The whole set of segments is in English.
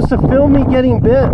supposed to film me getting bit.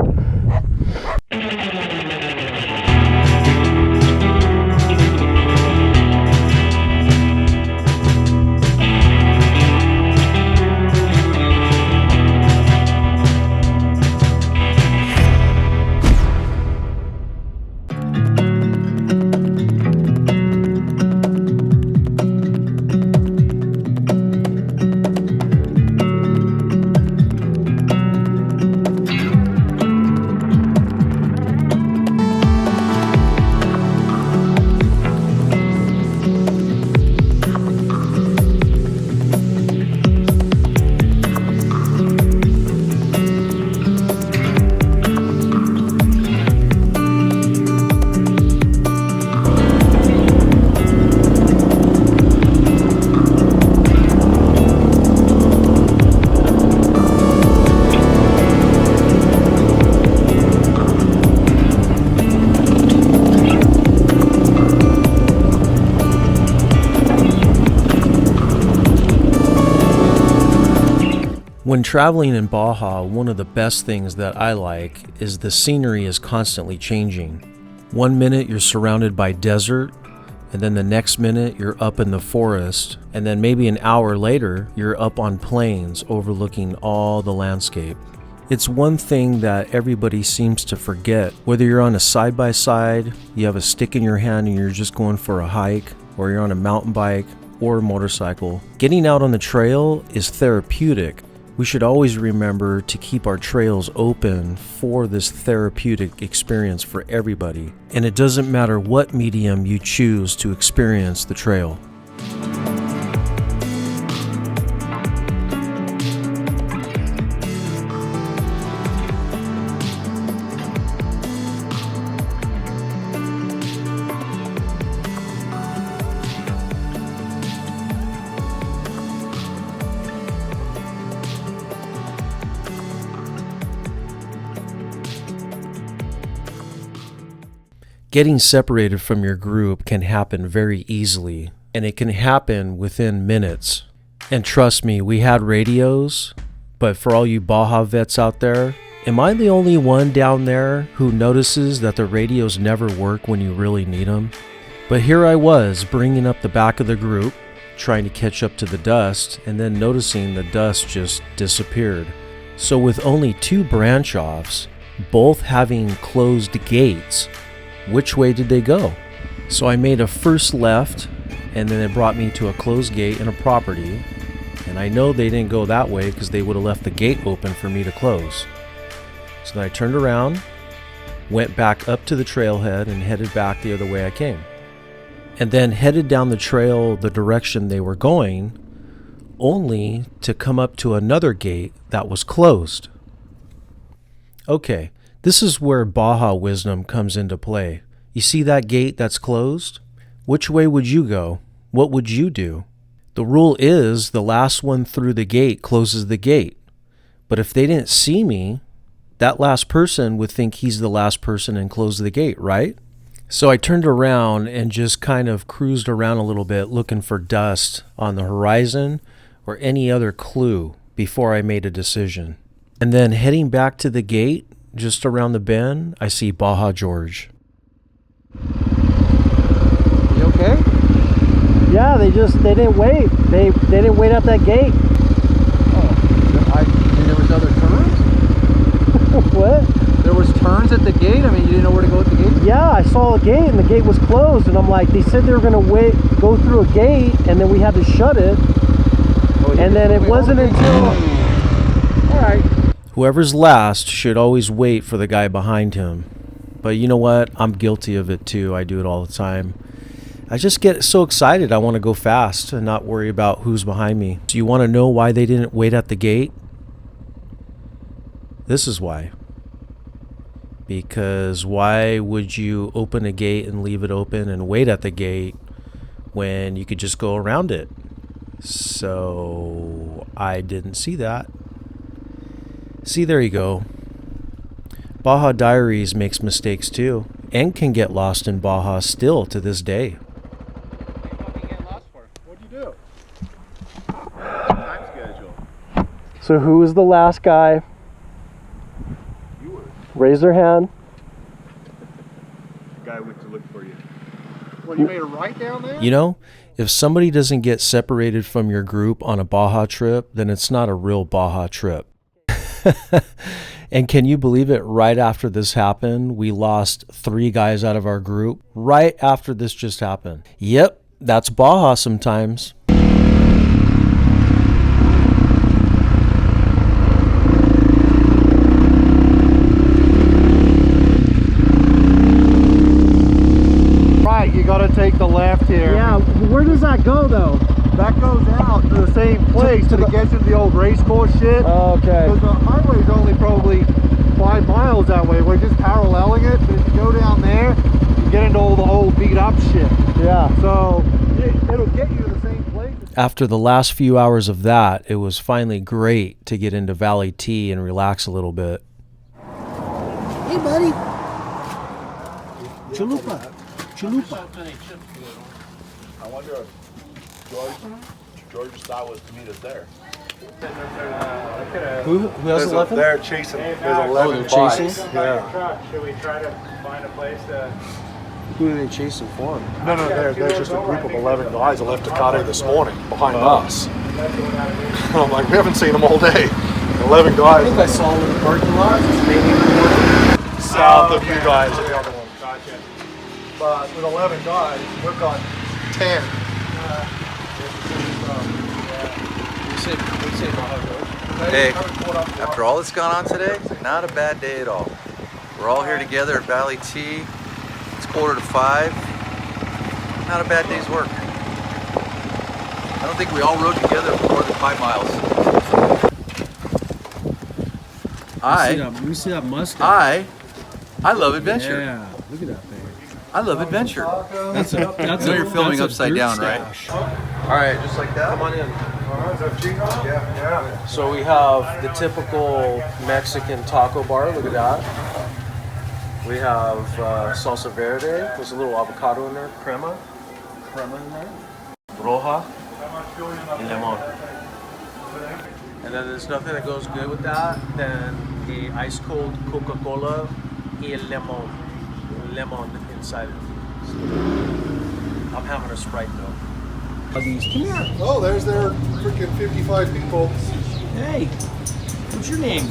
When traveling in Baja, one of the best things that I like is the scenery is constantly changing. One minute you're surrounded by desert, and then the next minute you're up in the forest, and then maybe an hour later you're up on plains overlooking all the landscape. It's one thing that everybody seems to forget. Whether you're on a side-by-side, you have a stick in your hand and you're just going for a hike, or you're on a mountain bike or a motorcycle, getting out on the trail is therapeutic. We should always remember to keep our trails open for this therapeutic experience for everybody. And it doesn't matter what medium you choose to experience the trail. Getting separated from your group can happen very easily, and it can happen within minutes. And trust me, we had radios, but for all you Baja vets out there, am I the only one down there who notices that the radios never work when you really need them? But here I was, bringing up the back of the group, trying to catch up to the dust, and then noticing the dust just disappeared. So with only 2 branch-offs, both having closed gates, which way did they go? So I made a first left, and then it brought me to a closed gate in a property, and I know they didn't go that way because they would have left the gate open for me to close. So then I turned around, went back up to the trailhead, and headed back the other way I came. And then headed down the trail the direction they were going, only to come up to another gate that was closed. Okay. This is where Baja wisdom comes into play. You see that gate that's closed? Which way would you go? What would you do? The rule is the last one through the gate closes the gate. But if they didn't see me, that last person would think he's the last person and close the gate, right? So I turned around and just kind of cruised around a little bit looking for dust on the horizon or any other clue before I made a decision. And then heading back to the gate, just around the bend, I see Baja George. You okay? Yeah, they didn't wait. They didn't wait at that gate. Oh, and there was other turns? What? There was turns at the gate? I mean, you didn't know where to go at the gate? Yeah, I saw a gate and the gate was closed, and I'm like, they said they were gonna go through a gate, and then we had to shut it. Oh, and then it wasn't until... All right. Whoever's last should always wait for the guy behind him. But you know what? I'm guilty of it too. I do it all the time. I just get so excited. I want to go fast and not worry about who's behind me. Do you want to know why they didn't wait at the gate? This is why. Because why would you open a gate and leave it open and wait at the gate when you could just go around it? So I didn't see that. See, there you go. Baja Diaries makes mistakes too, and can get lost in Baja still to this day. What did you fucking get lost for? What'd you do? Time schedule. So who was the last guy Raise their hand. The guy went to look for you. Well, you made a right down there? You know, if somebody doesn't get separated from your group on a Baja trip, then it's not a real Baja trip. And can you believe it? Right after this happened, we lost 3 guys out of our group. Right after this just happened. Yep, that's Baja sometimes. Right, you gotta take the left here. Yeah, where does that go though? That goes out to the same place, to but it gets into the old race course shit. Oh, okay. Because the highway's only probably 5 miles that way. We're just paralleling it, but if you go down there, you get into all the old beat up shit. Yeah. So it'll get you to the same place. After the last few hours of that, it was finally great to get into Valley T and relax a little bit. Hey, buddy. Chalupa. Chalupa. I wonder if George's thought was to meet us there. Who has 11? They're chasing. There's 11 they're chasing? bikes. Yeah. Should we try to find a place to... Who are they chasing for? No, there's just a group of 11 guys that left Tecate this morning behind us. I'm like, we haven't seen them all day. 11 guys. I think I saw them in the parking lot. Maybe South of you guys are the other one. Gotcha. But with 11 guys, we've got 10. Hey, after all that's gone on today, not a bad day at all. We're all here together at Valley T. It's 4:45. Not a bad day's work. I don't think we all rode together for more than 5 miles. We see that mustache. I love adventure. Yeah, look at that thing. I love adventure. That's I know you're filming upside down, right? All right, just like that. Come on in. Yeah. So we have the typical Mexican taco bar. Look at that. We have salsa verde. There's a little avocado in there. Crema in there. Roja. And lemon. And then there's nothing that goes good with that than the ice cold Coca-Cola y lemon inside it. I'm having a Sprite though. Oh, there's their freaking 55 people. Hey, what's your name?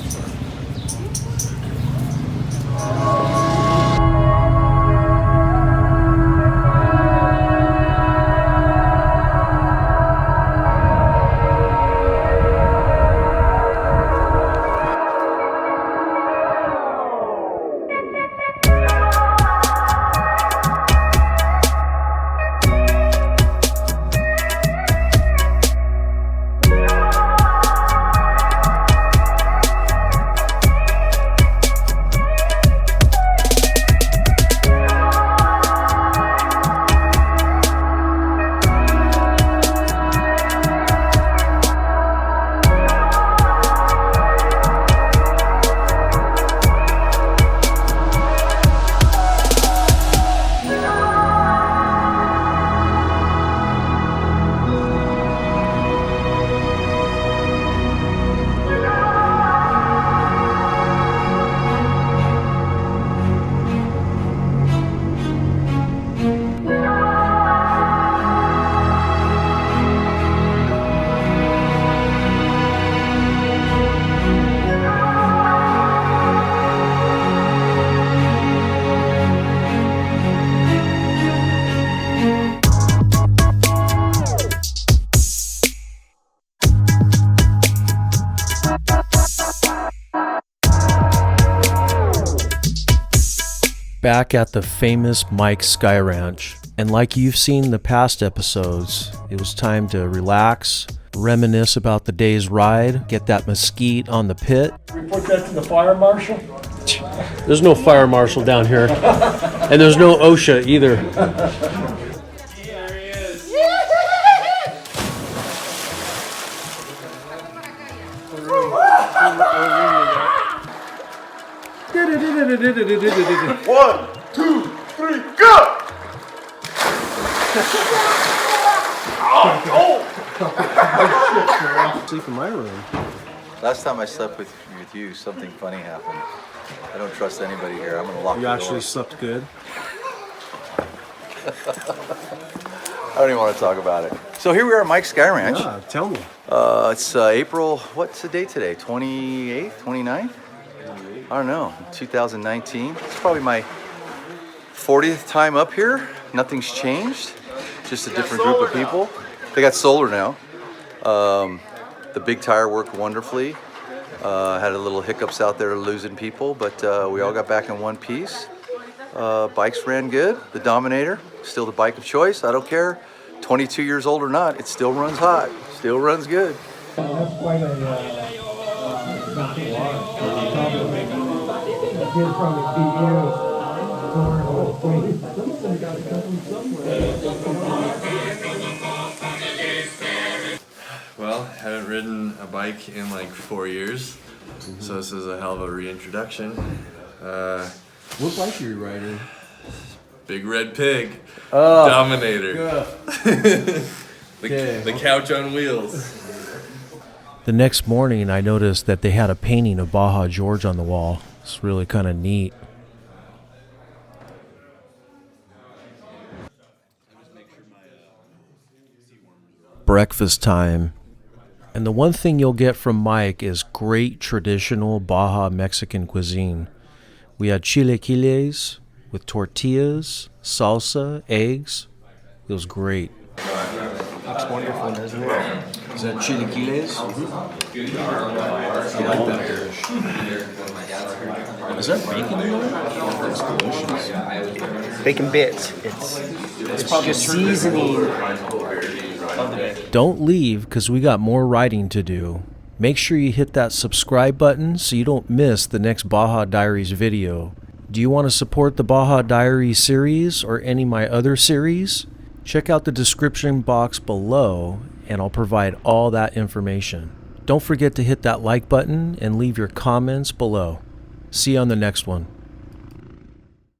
Back at the famous Mike Sky Ranch. And like you've seen in the past episodes, it was time to relax, reminisce about the day's ride, get that mesquite on the pit. Report that to the fire marshal. There's no fire marshal down here. And there's no OSHA either. One, two, three, go! Sleep in my room. Last time I slept with you, something funny happened. I don't trust anybody here. I'm gonna lock the You door. actually slept good? I don't even want to talk about it. So here we are at Mike's Sky Ranch. Yeah, tell me. It's April, what's the date today? 28th, 29th? I don't know, 2019. It's probably my 40th time up here. Nothing's changed. Just a different group of people. They got solar now. The big tire worked wonderfully. Had a little hiccups out there losing people, but we all got back in one piece. Bikes ran good. The Dominator, still the bike of choice. I don't care, 22 years old or not, it still runs hot. Still runs good. That's quite a kid from Well, haven't ridden a bike in like 4 years, so this is a hell of a reintroduction. What bike are you riding? Big Red Pig, Dominator, the couch on wheels. The next morning, I noticed that they had a painting of Baja George on the wall. It's really kind of neat. Breakfast time. And the one thing you'll get from Mike is great traditional Baja Mexican cuisine. We had chilaquiles with tortillas, salsa, eggs. It was great. Looks wonderful, doesn't it? Is that chilaquiles? I like that dish. Is that bacon in there? It's delicious. Bacon bits. It's just seasoning. Don't leave because we got more riding to do. Make sure you hit that subscribe button so you don't miss the next Baja Diaries video. Do you want to support the Baja Diaries series or any of my other series? Check out the description box below and I'll provide all that information. Don't forget to hit that like button and leave your comments below. See you on the next one.